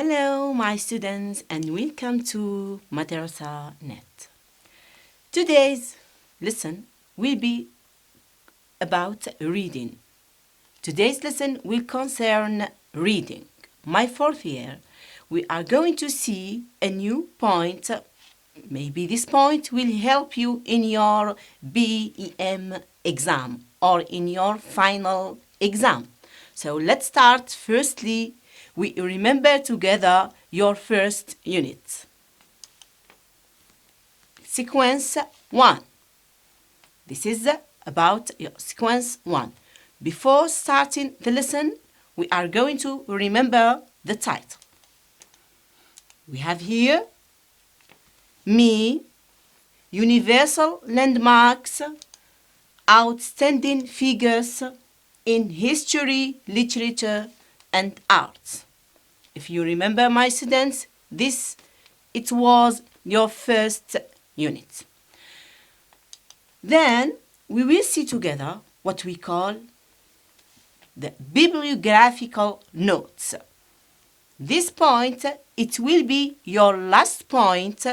Hello, my students, and welcome to Madrassa Net. Today's lesson will be about reading. Today's lesson will concern reading. My fourth year, we are going to see a new point. Maybe this point will help you in your BEM exam or in your final exam. So let's start. Firstly, we remember together your first unit. Sequence 1. This is about sequence 1. Before starting the lesson, we are going to remember the title. We have here Me, Universal Landmarks, Outstanding Figures in History, Literature, and Arts. If you remember, my students, it was your first unit. Then we will see together what we call the bibliographical notes. This point, it will be your last point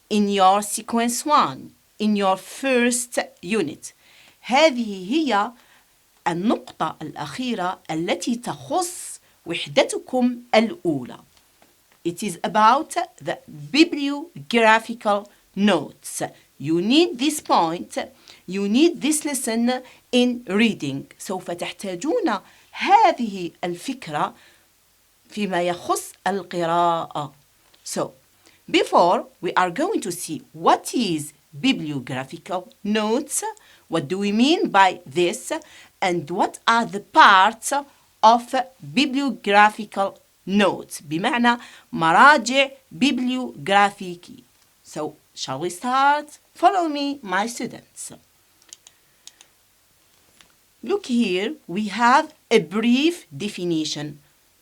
in your sequence 1, in your first unit. هذه هي النقطة الأخيرة التي تخص وحدتكم الأولى. It is about the bibliographical notes. You need this point, you need this lesson in reading. سوف تحتاجون هذه الفكرة فيما يخص القراءة. So, before we are going to see what is bibliographical notes, what do we mean by this, and what are the parts of bibliographical notes بمعنى مراجع bibliographique. So, shall we start? Follow me, my students. Look here, we have a brief definition,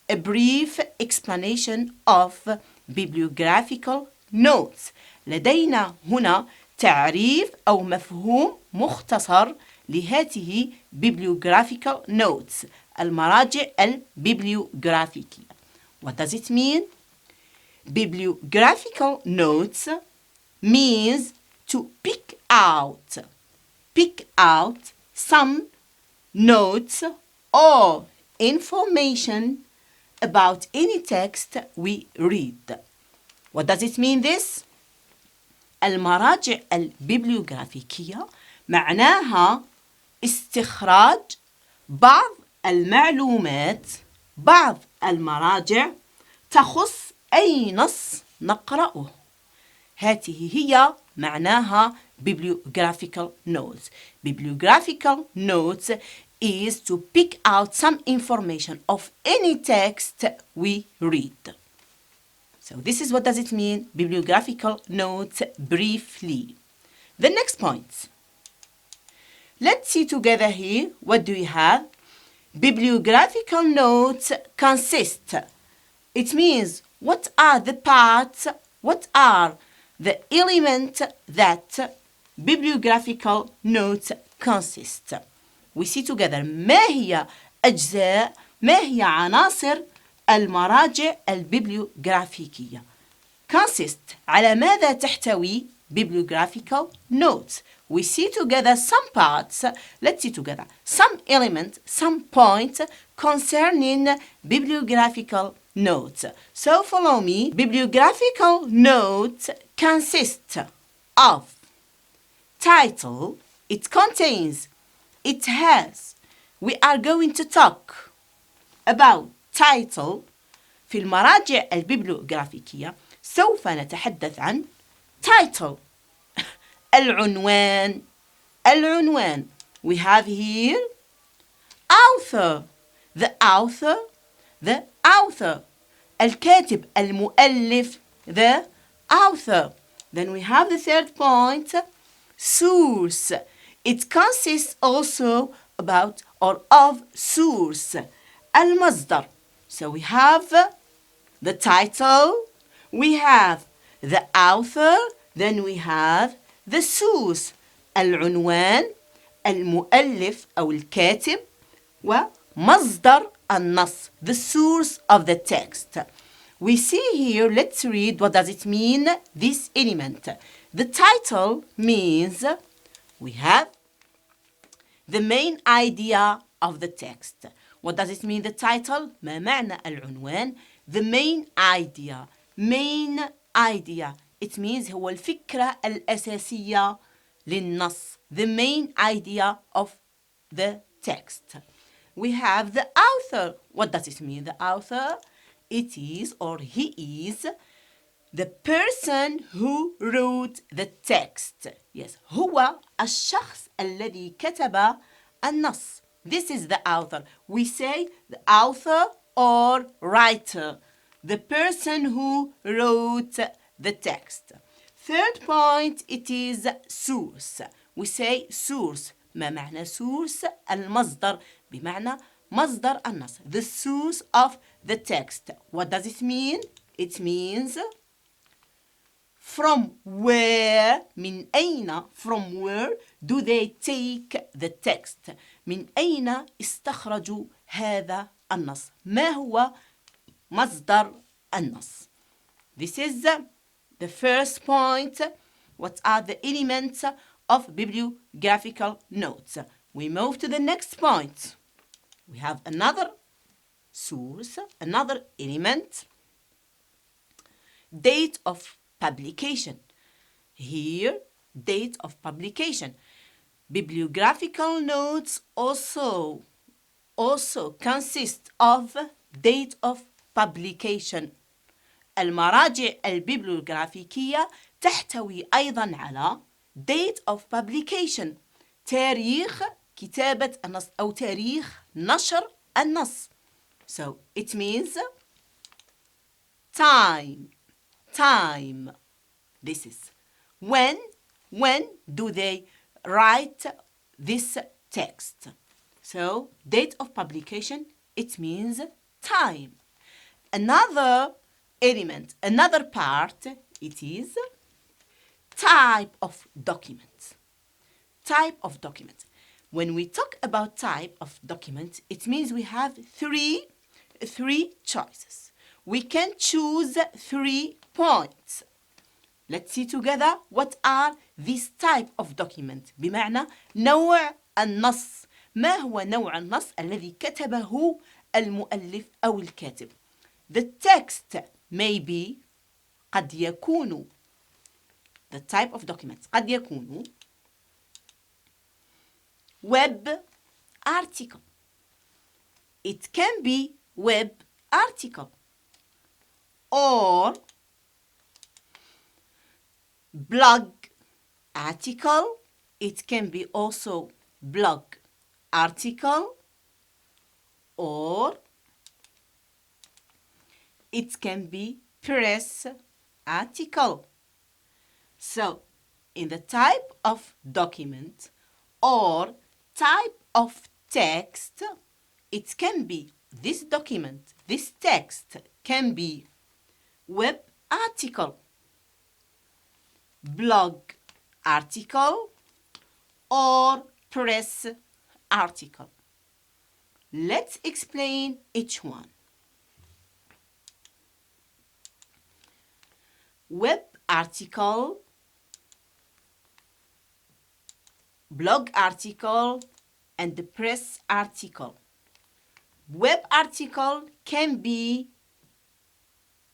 a brief explanation of bibliographical notes. لدينا هنا تعريف أو مفهوم مختصر لهذه bibliographical notes المراجع البيبليوغرافيكية. What does it mean? Bibliographical notes means to pick out some notes or information about any text we read. What does it mean this? المراجع البيبليوغرافيكية معناها استخراج بعض المعلومات، بعض المراجع تخص أي نص نقرأه. هذه هي معناها bibliographical notes. Bibliographical notes is to pick out some information of any text we read. So this is what does it mean, bibliographical notes briefly. The next point. Let's see together here, what do we have? Bibliographical notes consist. It means what are the parts, what are the elements that bibliographical notes consist. We see together ما هي أجزاء، ما هي عناصر المراجع البيبليوغرافيكية. Consist على ماذا تحتوي bibliographical notes. We see together some parts, let's see together, some elements, some points concerning bibliographical notes. So follow me. Bibliographical notes consist of title, it contains, it has. We are going to talk about title. في المراجع البيبليوغرافيكية سوف نتحدث عن title. العنوان. We have here author. The author. الكاتب المؤلف. The author. Then we have the third point, source. It consists also about or of source. المصدر. So we have the title, we have the author, then we have the source. العنوان، المؤلف أو الكاتب، ومصدر النص, the source of the text. We see here, let's read what does it mean, this element. The title means we have the main idea of the text. What does it mean, the title? ما معنى العنوان? The main idea. Main idea. It means هو الفكرة الأساسية للنص. The main idea of the text. We have the author. What does it mean, the author? It is, or he is, the person who wrote the text. Yes, هو الشخص الذي كتب النص. This is the author. We say the author or writer, the person who wrote the text. Third point, it is source. We say source. ما معنى source؟ المصدر، بمعنى مصدر النص. The source of the text. What does it mean? It means from where, من أين, from where do they take the text? من أين استخرجوا هذا النص؟ ما هو مصدر النص؟ This is the first point. What are the elements of bibliographical notes? We move to the next point. We have another source, another element. Date of publication. Here, date of publication. Bibliographical notes also consist of date of publication. المراجع البيبليوغرافيكية تحتوي أيضا على date of publication، تاريخ كتابة النص أو تاريخ نشر النص. So it means time. This is when do they write this text? So date of publication, it means time. Another element, another part, it is type of document. Type of document. When we talk about type of document, it means we have three choices. We can choose 3 points. Let's see together what are these type of document. بمعنى نوع النص. ما هو نوع النص الذي كتبه المؤلف أو الكاتب؟ The text may be، قد يكون، the type of document قد يكون web article. It can be web article or blog article. It can be also blog article or it can be press article. So, in the type of document or type of text, it can be this document, this text can be web article, blog article, or press article. Let's explain each one. Web article, blog article, and the press article. Web article can be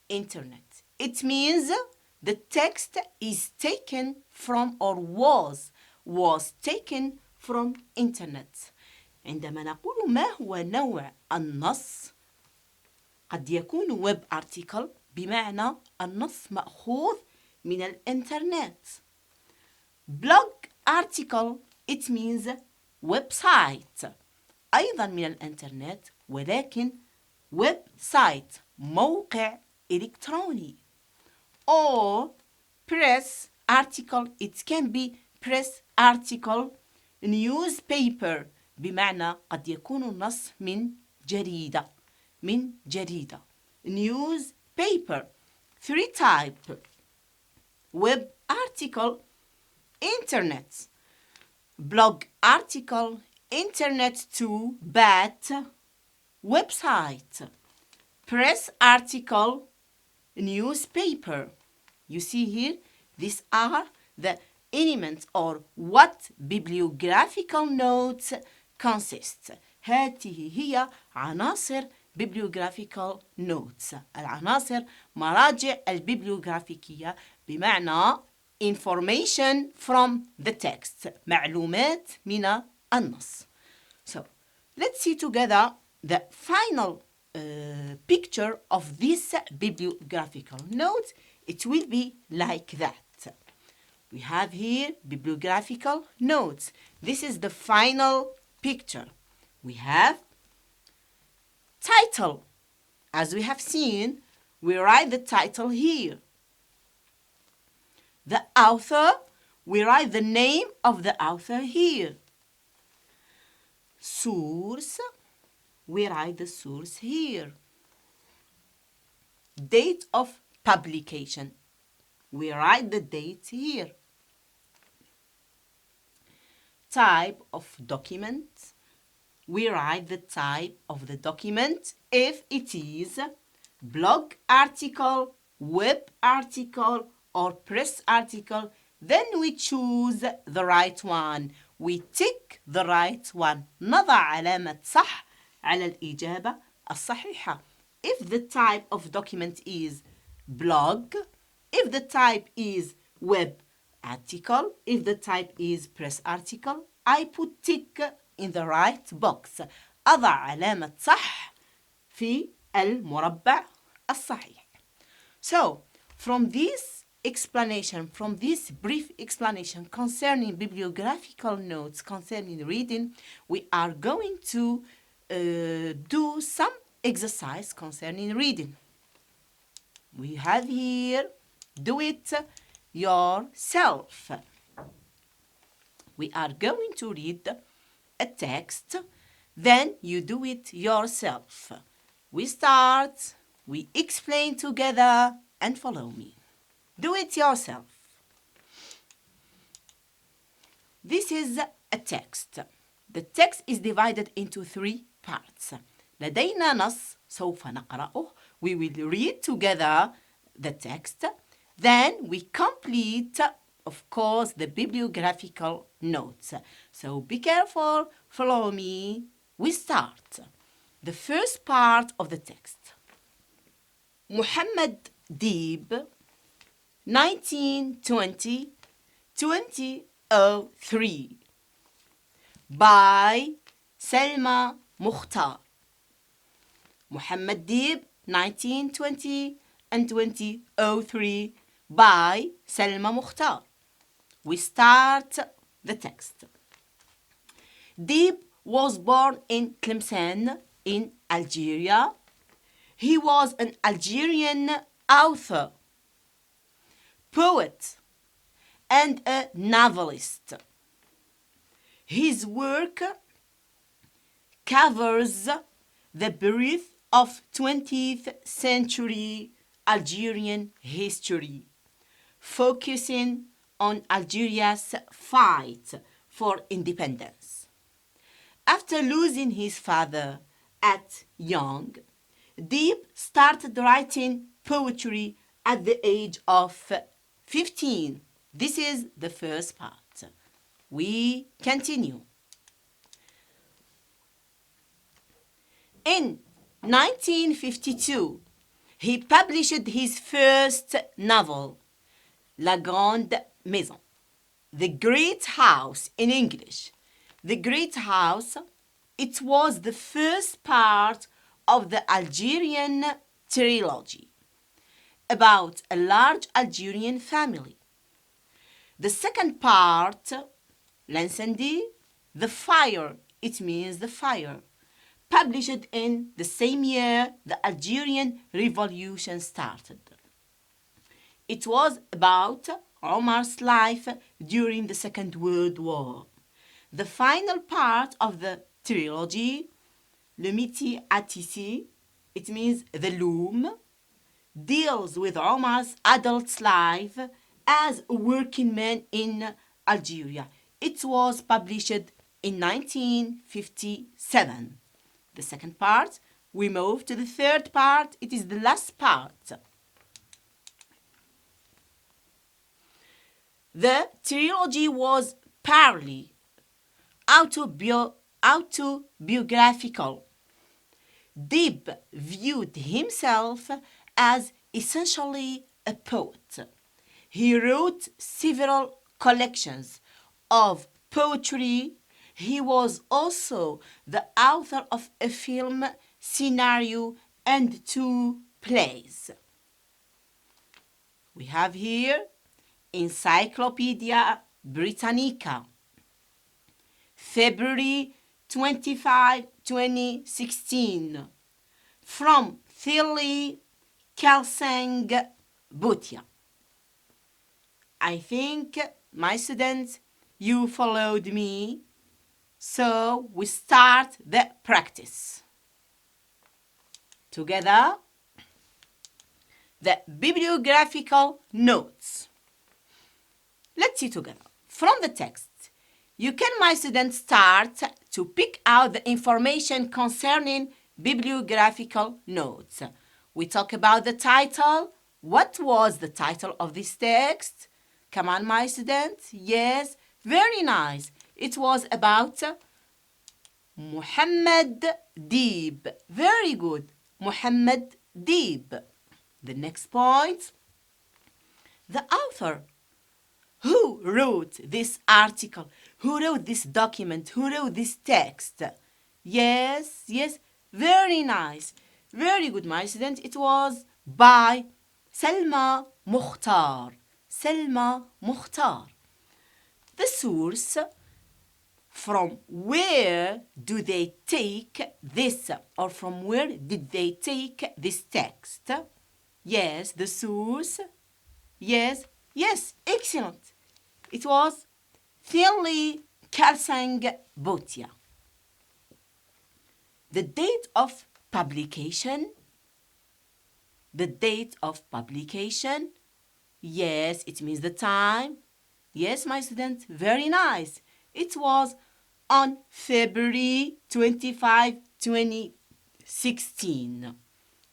internet. It means the text is taken from or was taken from internet. عندما نقول ما هو نوع النص، قد يكون web article بمعنى النص مأخوذ من الإنترنت. blog article, it means website أيضا من الإنترنت، ولكن ويب سايت موقع إلكتروني. or press article, it can be press article, newspaper بمعنى قد يكون النص من جريدة newspaper. 3 type: web article, internet, blog article, internet too, but website, press article, newspaper. You see here, these are the elements or what bibliographical notes consist. هذه هي عناصر bibliographical notes. العناصر مراجع البيبليوغرافيكية بمعنى information from the text. معلومات من النص. So, let's see together the final picture of this bibliographical note. It will be like that. We have here bibliographical notes. This is the final picture. We have title. As we have seen, we write the title here. The author, we write the name of the author here. Source, we write the source here. Date of publication, we write the date here. Type of document, we write the type of the document. If it is blog article, web article, or press article, then we choose the right one. We tick the right one. نضع علامة صح على الإجابة الصحيحة. If the type of document is blog, if the type is web article, if the type is press article, I put tick in the right box. أضع علامة صح في المربع الصحيح. So, from this explanation, from this brief explanation concerning bibliographical notes concerning reading, we are going to do some exercise concerning reading. We have here, do it yourself. We are going to read a text, then you do it yourself. We start, we explain together, and follow me. Do it yourself. This is a text. The text is divided into 3 parts. لدينا نص سوف نقرأه. We will read together the text. Then we complete, of course, the bibliographical notes. So be careful, follow me. We start. The first part of the text. Muhammad Deeb, 1920-2003, by Selma Mukhtar. Muhammad Deeb, 1920 and 2003, by Selma Mukhtar. We start the text. Deeb was born in Tlemcen in Algeria. He was an Algerian author, poet, and a novelist. His work covers the breadth of 20th century Algerian history, focusing on Algeria's fight for independence. After losing his father at young, Deeb started writing poetry at the age of 15. This is the first part. We continue. In 1952, he published his first novel, La Grande Maison, The Great House in English. The Great House, it was the first part of the Algerian trilogy about a large Algerian family. The second part, L'incendie, the fire, it means the fire, published in the same year the Algerian Revolution started. It was about Omar's life during the Second World War. The final part of the trilogy, Le métier à tisser, it means the loom, deals with Omar's adult life as a working man in Algeria. It was published in 1957. The second part, we move to the third part. It is the last part. The trilogy was purely autobiographical. Deep viewed himself as essentially a poet. He wrote several collections of poetry. He was also the author of a film scenario and 2 plays. We have here Encyclopedia Britannica, February 25, 2016, from Thierry Kalsang Boutia. I think, my students, you followed me, so we start the practice. Together, the bibliographical notes. Let's see together. From the text, you can, my students, start to pick out the information concerning bibliographical notes. We talk about the title. What was the title of this text? Come on, my students. Yes, very nice. It was about Muhammad Deeb. Very good. Muhammad Deeb. The next point, the author. Who wrote this article? Who wrote this document? Who wrote this text? Yes, very nice. Very good, my students. It was by Salma Mukhtar. Salma Mukhtar. The source, from where do they take this, or from where did they take this text? Yes, the source. Yes, excellent. It was Thierry Kalsang Boutia. The date of publication. The date of publication. Yes, it means the time. Yes, my students, very nice. It was on February 25, 2016.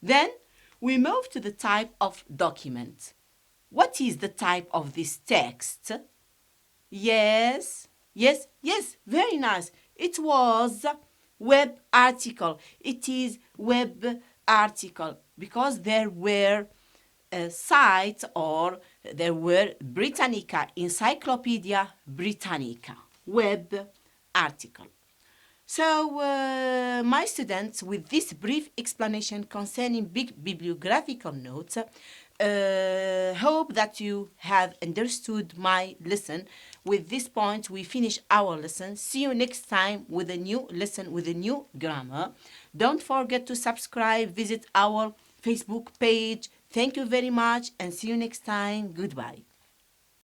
Then we move to the type of document. What is the type of this text? Yes, very nice. It was web article. It is web article because there were sites, or there were Britannica, Encyclopedia Britannica, web article. So, my students, with this brief explanation concerning bibliographical notes, hope that you have understood my lesson. With this point, we finish our lesson. See you next time with a new lesson, with a new grammar. Don't forget to subscribe, visit our Facebook page. Thank you very much, and see you next time. Goodbye.